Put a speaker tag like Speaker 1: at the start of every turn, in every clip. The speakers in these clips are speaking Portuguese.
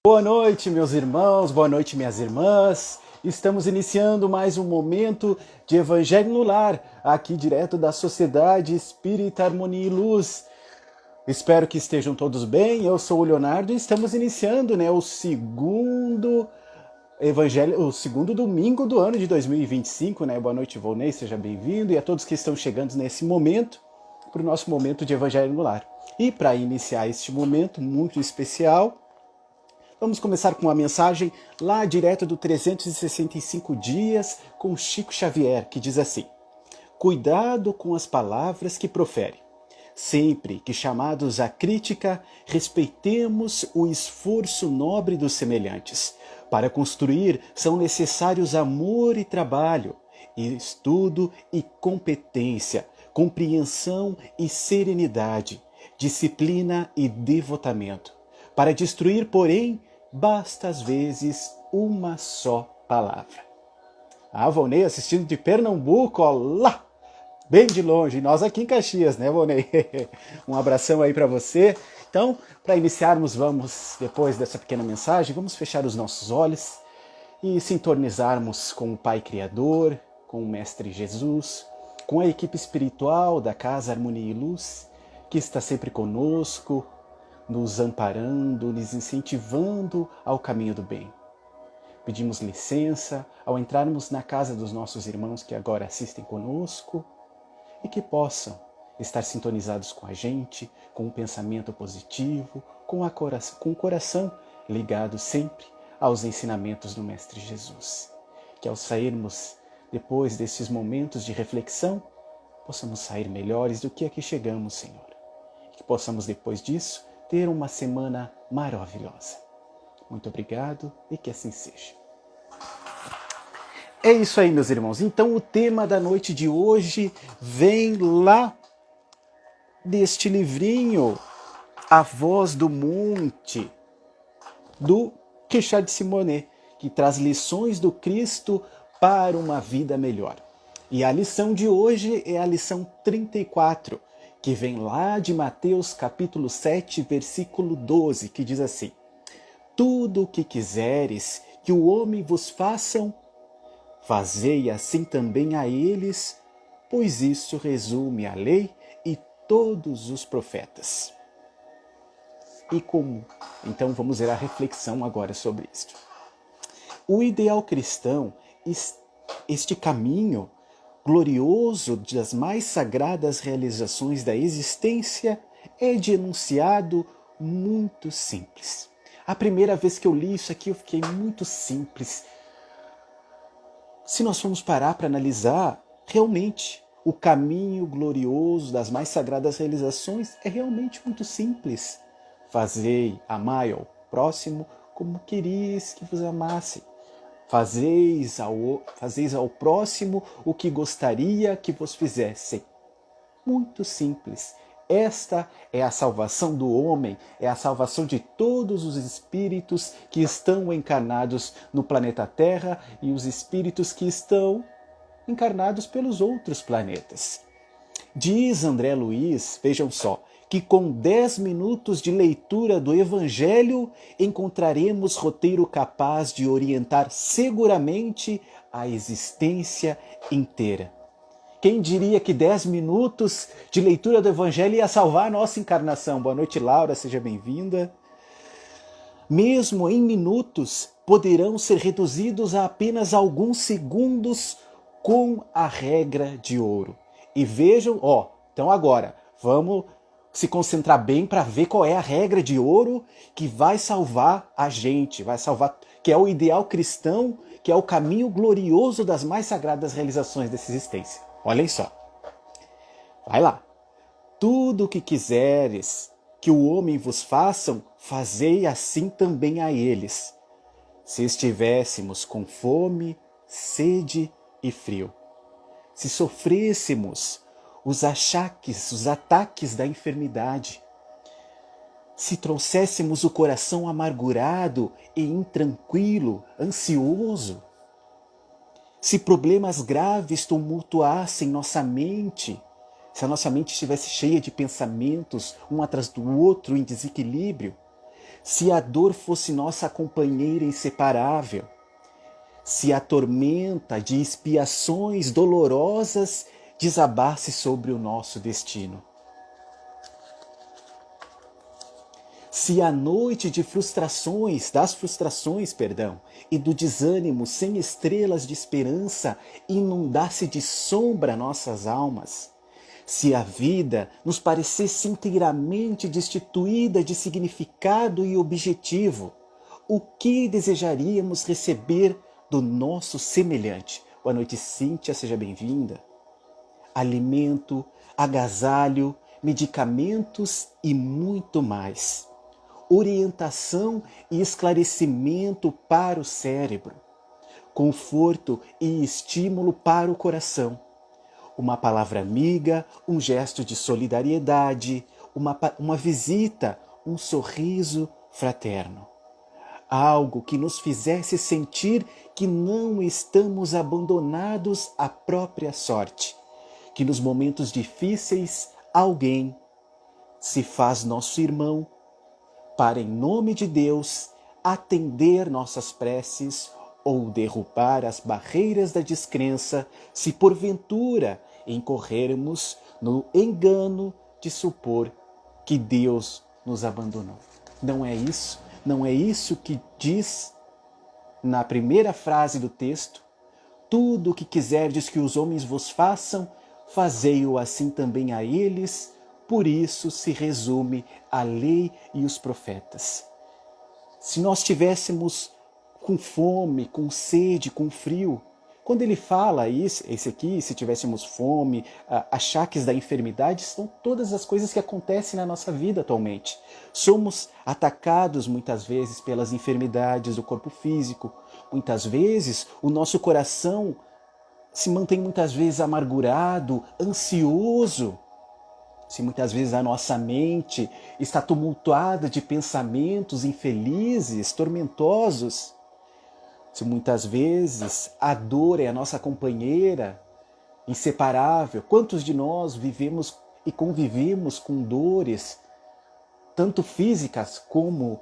Speaker 1: Boa noite, meus irmãos, boa noite, minhas irmãs. Estamos iniciando mais um momento de Evangelho no Lar, aqui direto da Sociedade Espírita Harmonia e Luz. Espero que estejam todos bem. Eu sou o Leonardo e estamos iniciando, o segundo Evangelho, o segundo domingo do ano de 2025, Boa noite, Volney, seja bem-vindo, e a todos que estão chegando nesse momento, para o nosso momento de Evangelho no Lar. E para iniciar este momento muito especial, vamos começar com uma mensagem lá direto do 365 dias com Chico Xavier, que diz assim: cuidado com as palavras que profere. Sempre que chamados à crítica, respeitemos o esforço nobre dos semelhantes. Para construir são necessários amor e trabalho, estudo e competência, compreensão e serenidade, disciplina e devotamento. Para destruir, porém, basta às vezes uma só palavra. Ah, Volney assistindo de Pernambuco, ó lá, bem de longe, nós aqui em Caxias, né, Volney? Um abração aí para você. Então, para iniciarmos, vamos, depois dessa pequena mensagem, vamos fechar os nossos olhos e sintonizarmos com o Pai Criador, com o Mestre Jesus, com a equipe espiritual da Casa Harmonia e Luz, que está sempre conosco, nos amparando, nos incentivando ao caminho do bem. Pedimos licença ao entrarmos na casa dos nossos irmãos que agora assistem conosco e que possam estar sintonizados com a gente, com um pensamento positivo, com o coração ligado sempre aos ensinamentos do Mestre Jesus. Que ao sairmos depois desses momentos de reflexão, possamos sair melhores do que aqui chegamos, Senhor. E que possamos depois disso ter uma semana maravilhosa. Muito obrigado e que assim seja. É isso aí, meus irmãos. Então o tema da noite de hoje vem lá deste livrinho, A Voz do Monte, do Richard Simonet, que traz lições do Cristo para uma vida melhor. E a lição de hoje é a lição 34, que vem lá de Mateus capítulo 7, versículo 12, que diz assim: tudo o que quiseres que o homem vos façam, fazei assim também a eles, pois isso resume a lei e todos os profetas. E como? Então vamos ver a reflexão agora sobre isto. O ideal cristão, este caminho glorioso das mais sagradas realizações da existência, é de enunciado muito simples. A primeira vez que eu li isso aqui eu fiquei muito simples. Se nós formos parar para analisar, realmente o caminho glorioso das mais sagradas realizações é realmente muito simples. Fazei, amai ao próximo como queris que vos amassem. Fazeis ao próximo o que gostaria que vos fizessem. Muito simples. Esta é a salvação do homem, é a salvação de todos os espíritos que estão encarnados no planeta Terra e os espíritos que estão encarnados pelos outros planetas. Diz André Luiz, vejam só, que com 10 minutos de leitura do Evangelho encontraremos roteiro capaz de orientar seguramente a existência inteira. Quem diria que 10 minutos de leitura do Evangelho ia salvar a nossa encarnação? Boa noite, Laura, seja bem-vinda. Mesmo em minutos, poderão ser reduzidos a apenas alguns segundos com a regra de ouro. E vejam, então agora, vamos se concentrar bem para ver qual é a regra de ouro que vai salvar a gente, vai salvar, que é o ideal cristão, que é o caminho glorioso das mais sagradas realizações dessa existência. Olhem só. Vai lá. Tudo o que quiseres que o homem vos façam, fazei assim também a eles. Se estivéssemos com fome, sede e frio, se sofrêssemos os achaques, os ataques da enfermidade, se trouxéssemos o coração amargurado e intranquilo, ansioso, se problemas graves tumultuassem nossa mente, se a nossa mente estivesse cheia de pensamentos, um atrás do outro, em desequilíbrio, se a dor fosse nossa companheira inseparável, se a tormenta de expiações dolorosas desabasse sobre o nosso destino. Se a noite de das frustrações, e do desânimo sem estrelas de esperança inundasse de sombra nossas almas, se a vida nos parecesse inteiramente destituída de significado e objetivo, o que desejaríamos receber do nosso semelhante? Boa noite, Cíntia, seja bem-vinda. Alimento, agasalho, medicamentos e muito mais. Orientação e esclarecimento para o cérebro. Conforto e estímulo para o coração. Uma palavra amiga, um gesto de solidariedade, uma visita, um sorriso fraterno. Algo que nos fizesse sentir que não estamos abandonados à própria sorte, que nos momentos difíceis alguém se faz nosso irmão para, em nome de Deus, atender nossas preces ou derrubar as barreiras da descrença, se porventura incorrermos no engano de supor que Deus nos abandonou. Não é isso? Não é isso que diz na primeira frase do texto? Tudo o que quiserdes que os homens vos façam, fazei-o assim também a eles. Por isso se resume a lei e os profetas. Se nós tivéssemos com fome, com sede, com frio, quando ele fala esse aqui, se tivéssemos fome, achaques da enfermidade, são todas as coisas que acontecem na nossa vida atualmente. Somos atacados muitas vezes pelas enfermidades do corpo físico. Muitas vezes o nosso coração se mantém muitas vezes amargurado, ansioso. Se muitas vezes a nossa mente está tumultuada de pensamentos infelizes, tormentosos, se muitas vezes a dor é a nossa companheira inseparável, quantos de nós vivemos e convivemos com dores, tanto físicas como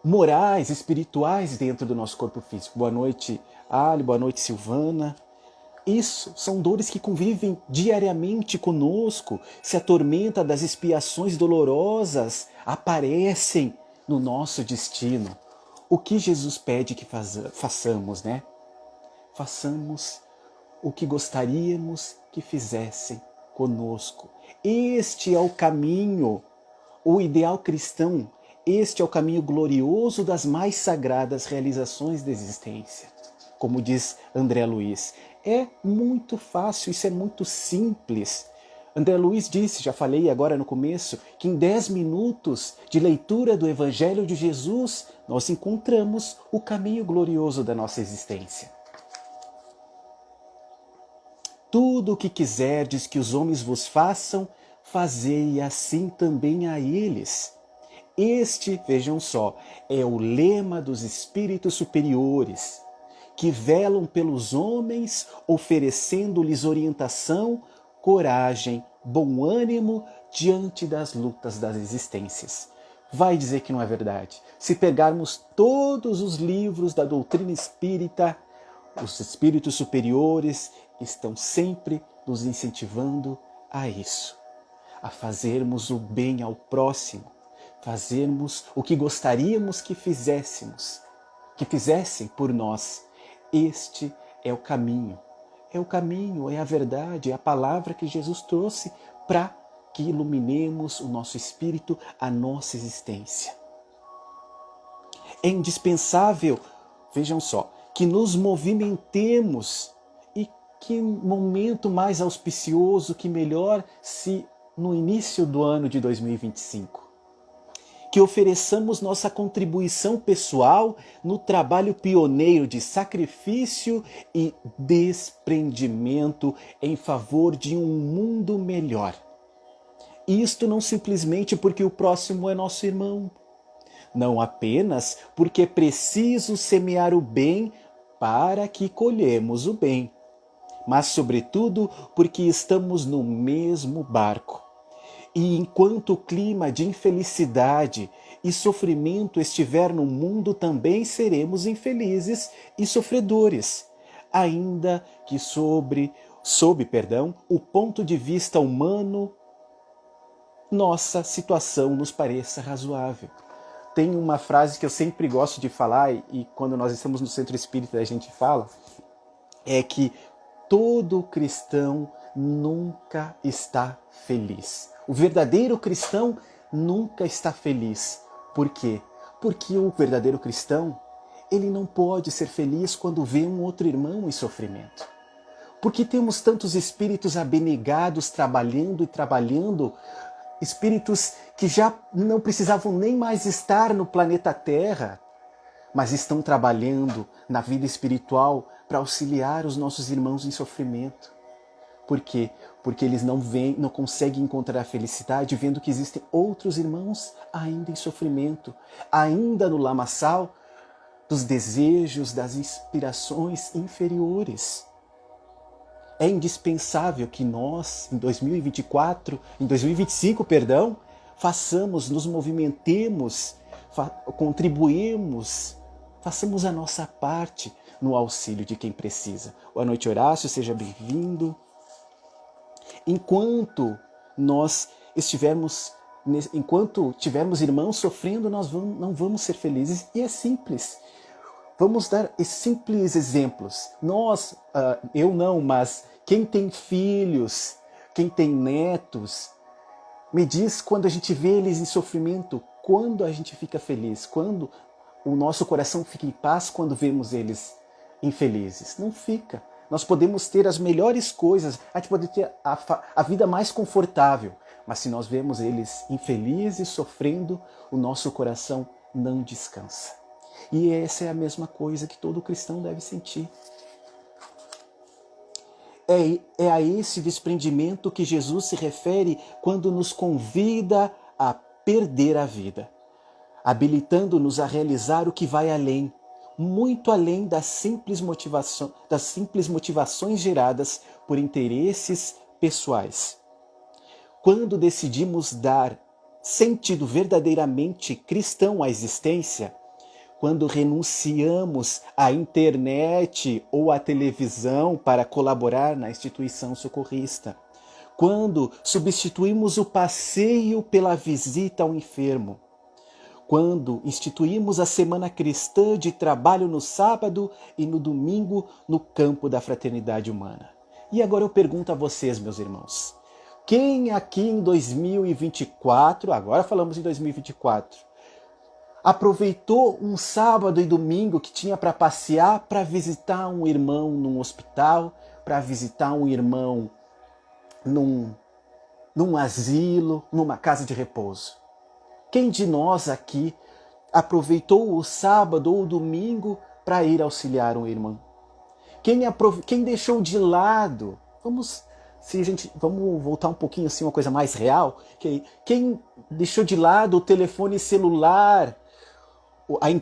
Speaker 1: morais, espirituais dentro do nosso corpo físico? Boa noite, Ali, boa noite, Silvana. Isso são dores que convivem diariamente conosco. Se a tormenta das expiações dolorosas aparecem no nosso destino, o que Jesus pede que façamos, né? Façamos o que gostaríamos que fizessem conosco. Este é o caminho, o ideal cristão. Este é o caminho glorioso das mais sagradas realizações da existência. Como diz André Luiz, é muito fácil, isso é muito simples. André Luiz disse, já falei agora no começo, que em 10 minutos de leitura do Evangelho de Jesus, nós encontramos o caminho glorioso da nossa existência. Tudo o que quiserdes que os homens vos façam, fazei assim também a eles. Este, vejam só, é o lema dos espíritos superiores, que velam pelos homens, oferecendo-lhes orientação, coragem, bom ânimo diante das lutas das existências. Vai dizer que não é verdade? Se pegarmos todos os livros da doutrina espírita, os espíritos superiores estão sempre nos incentivando a isso, a fazermos o bem ao próximo, fazermos o que gostaríamos que fizéssemos, que fizessem por nós. Este é o caminho, é a verdade, é a palavra que Jesus trouxe para que iluminemos o nosso espírito, a nossa existência. É indispensável, vejam só, que nos movimentemos, e que momento mais auspicioso, que melhor se no início do ano de 2025. Que ofereçamos nossa contribuição pessoal no trabalho pioneiro de sacrifício e desprendimento em favor de um mundo melhor. Isto não simplesmente porque o próximo é nosso irmão, não apenas porque é preciso semear o bem para que colhemos o bem, mas sobretudo porque estamos no mesmo barco E enquanto o clima de infelicidade e sofrimento estiver no mundo, também seremos infelizes e sofredores, ainda que sob o ponto de vista humano, nossa situação nos pareça razoável. Tem uma frase que eu sempre gosto de falar, e quando nós estamos no centro espírita a gente fala, é que todo cristão nunca está feliz. O verdadeiro cristão nunca está feliz. Por quê? Porque o verdadeiro cristão, ele não pode ser feliz quando vê um outro irmão em sofrimento. Porque temos tantos espíritos abnegados trabalhando e trabalhando, espíritos que já não precisavam nem mais estar no planeta Terra, mas estão trabalhando na vida espiritual para auxiliar os nossos irmãos em sofrimento. Por quê? Porque eles não conseguem encontrar a felicidade vendo que existem outros irmãos ainda em sofrimento, ainda no lamaçal dos desejos, das inspirações inferiores. É indispensável que nós, em 2025, nos movimentemos, contribuímos, façamos a nossa parte no auxílio de quem precisa. Boa noite, Horácio, seja bem-vindo. Enquanto tivermos irmãos sofrendo, nós não vamos ser felizes. E é simples. Vamos dar simples exemplos. Eu não, mas quem tem filhos, quem tem netos, me diz quando a gente vê eles em sofrimento, quando a gente fica feliz, quando o nosso coração fica em paz quando vemos eles infelizes. Não fica. Nós podemos ter as melhores coisas, a gente pode ter a vida mais confortável, mas se nós vemos eles infelizes, sofrendo, o nosso coração não descansa. E essa é a mesma coisa que todo cristão deve sentir. É a esse desprendimento que Jesus se refere quando nos convida a perder a vida, habilitando-nos a realizar o que vai além, muito além das simples motivações geradas por interesses pessoais. Quando decidimos dar sentido verdadeiramente cristão à existência, quando renunciamos à internet ou à televisão para colaborar na instituição socorrista, quando substituímos o passeio pela visita ao enfermo, quando instituímos a semana cristã de trabalho no sábado e no domingo no campo da fraternidade humana. E agora eu pergunto a vocês, meus irmãos, quem aqui em 2024, agora falamos em 2024, aproveitou um sábado e domingo que tinha para passear para visitar um irmão num hospital, para visitar um irmão num asilo, numa casa de repouso? Quem de nós aqui aproveitou o sábado ou o domingo para ir auxiliar um irmão? Quem deixou de lado? Vamos voltar um pouquinho assim, uma coisa mais real. Quem deixou de lado o telefone celular?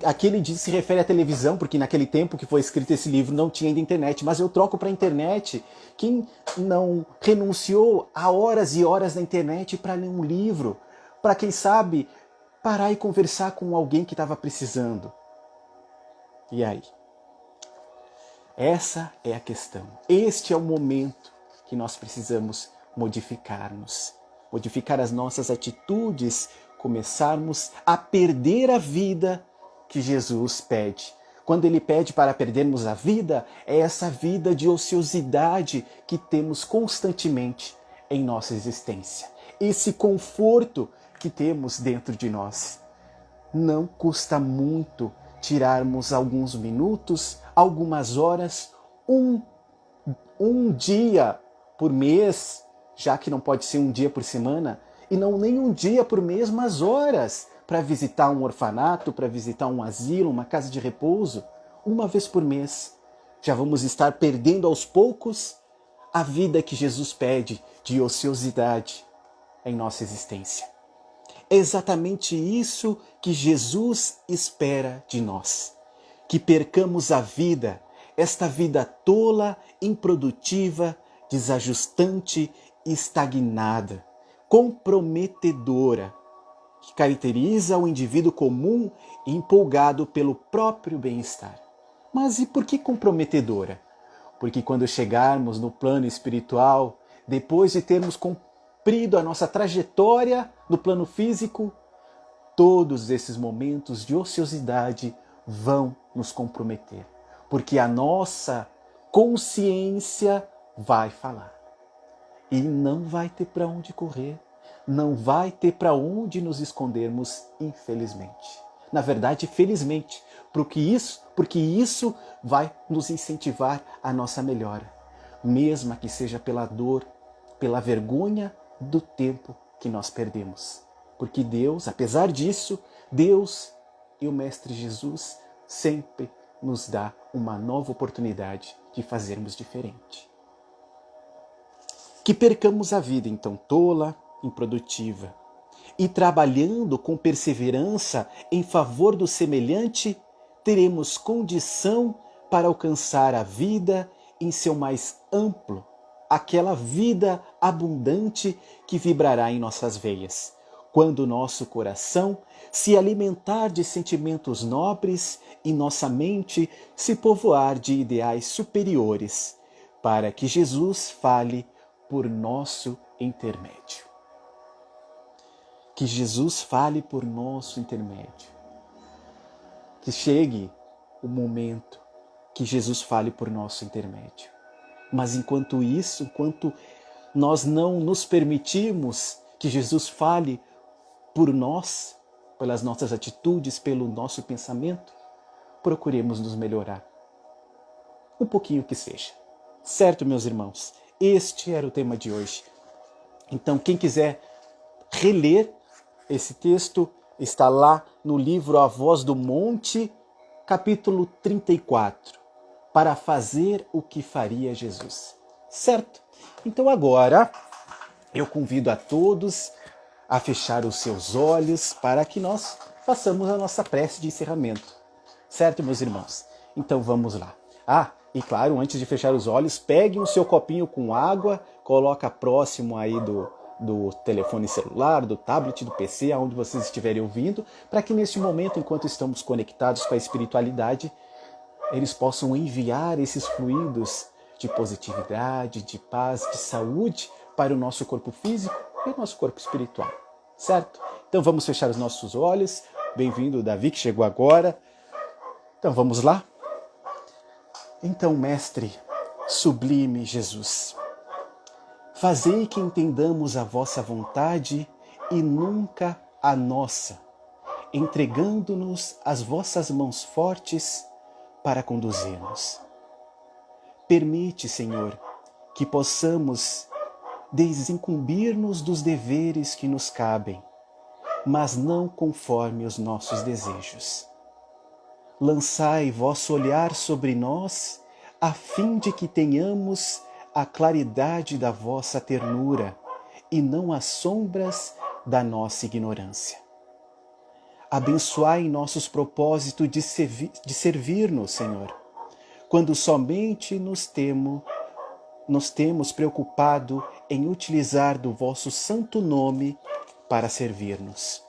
Speaker 1: Aqui ele se refere à televisão, porque naquele tempo que foi escrito esse livro não tinha ainda internet, mas eu troco para a internet. Quem não renunciou a horas e horas na internet para ler um livro, para quem sabe parar e conversar com alguém que estava precisando? E aí? Essa é a questão. Este é o momento que nós precisamos modificar-nos, modificar as nossas atitudes, começarmos a perder a vida que Jesus pede. Quando ele pede para perdermos a vida, é essa vida de ociosidade que temos constantemente em nossa existência. Esse conforto que temos dentro de nós. Não custa muito tirarmos alguns minutos, algumas horas, um dia por mês, já que não pode ser um dia por semana, e não nem um dia por mês, mas horas, para visitar um orfanato, para visitar um asilo, uma casa de repouso, uma vez por mês. Já vamos estar perdendo aos poucos a vida que Jesus pede de ociosidade em nossa existência. É exatamente isso que Jesus espera de nós. Que percamos a vida, esta vida tola, improdutiva, desajustante e estagnada. comprometedora, que caracteriza o indivíduo comum e empolgado pelo próprio bem-estar. Mas e por que comprometedora? Porque quando chegarmos no plano espiritual, depois de termos cumprido a nossa trajetória no plano físico, todos esses momentos de ociosidade vão nos comprometer. Porque a nossa consciência vai falar. E não vai ter para onde correr. Não vai ter para onde nos escondermos, infelizmente. Na verdade, felizmente, porque isso vai nos incentivar a nossa melhora, mesmo que seja pela dor, pela vergonha do tempo que nós perdemos. Porque Deus, apesar disso, Deus e o Mestre Jesus sempre nos dá uma nova oportunidade de fazermos diferente. Que percamos a vida então tola, improdutiva, e trabalhando com perseverança em favor do semelhante, teremos condição para alcançar a vida em seu mais amplo, aquela vida abundante que vibrará em nossas veias, quando o nosso coração se alimentar de sentimentos nobres e nossa mente se povoar de ideais superiores, para que Jesus fale por nosso intermédio. Que Jesus fale por nosso intermédio. Que chegue o momento que Jesus fale por nosso intermédio. Mas enquanto isso, enquanto nós não nos permitirmos que Jesus fale por nós, pelas nossas atitudes, pelo nosso pensamento, procuremos nos melhorar. Um pouquinho que seja. Certo, meus irmãos? Este era o tema de hoje. Então, quem quiser reler esse texto, está lá no livro A Voz do Monte, capítulo 34, para fazer o que faria Jesus. Certo? Então agora, eu convido a todos a fechar os seus olhos para que nós façamos a nossa prece de encerramento. Certo, meus irmãos? Então vamos lá. E claro, antes de fechar os olhos, pegue o seu copinho com água, coloca próximo aí do telefone celular, do tablet, do PC, aonde vocês estiverem ouvindo, para que neste momento, enquanto estamos conectados com a espiritualidade, eles possam enviar esses fluidos de positividade, de paz, de saúde para o nosso corpo físico e o nosso corpo espiritual. Certo? Então vamos fechar os nossos olhos. Bem-vindo, Davi, que chegou agora. Então vamos lá? Então, Mestre, sublime Jesus, fazei que entendamos a vossa vontade e nunca a nossa, entregando-nos às vossas mãos fortes para conduzir-nos. Permite, Senhor, que possamos desincumbir-nos dos deveres que nos cabem, mas não conforme os nossos desejos. Lançai vosso olhar sobre nós, a fim de que tenhamos a claridade da vossa ternura e não as sombras da nossa ignorância. Abençoai nossos propósitos de servir-nos, Senhor, quando somente nos temos preocupado em utilizar do vosso santo nome para servir-nos.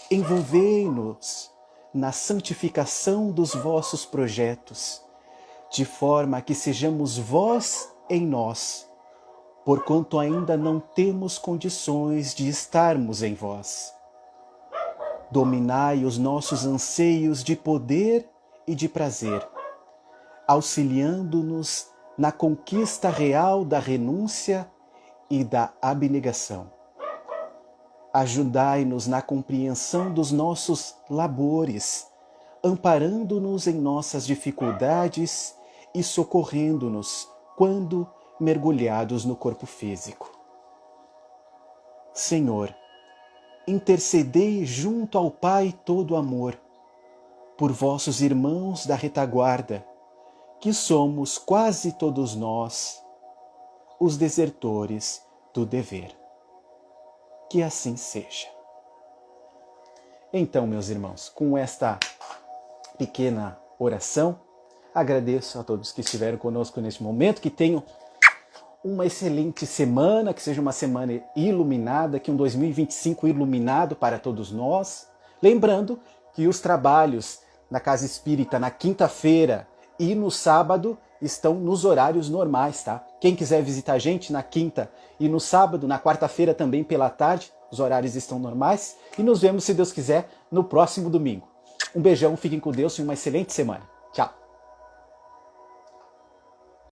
Speaker 1: Envolvei-nos na santificação dos vossos projetos, de forma que sejamos vós em nós, porquanto ainda não temos condições de estarmos em vós. Dominai os nossos anseios de poder e de prazer, auxiliando-nos na conquista real da renúncia e da abnegação. Ajudai-nos na compreensão dos nossos labores, amparando-nos em nossas dificuldades e socorrendo-nos quando mergulhados no corpo físico. Senhor, intercedei junto ao Pai todo amor, por vossos irmãos da retaguarda, que somos quase todos nós, os desertores do dever. Que assim seja. Então, meus irmãos, com esta pequena oração, agradeço a todos que estiveram conosco neste momento, que tenham uma excelente semana, que seja uma semana iluminada, que um 2025 iluminado para todos nós. Lembrando que os trabalhos na Casa Espírita na quinta-feira e no sábado estão nos horários normais, tá? Quem quiser visitar a gente na quinta e no sábado, na quarta-feira também pela tarde, os horários estão normais. E nos vemos, se Deus quiser, no próximo domingo. Um beijão, fiquem com Deus e uma excelente semana.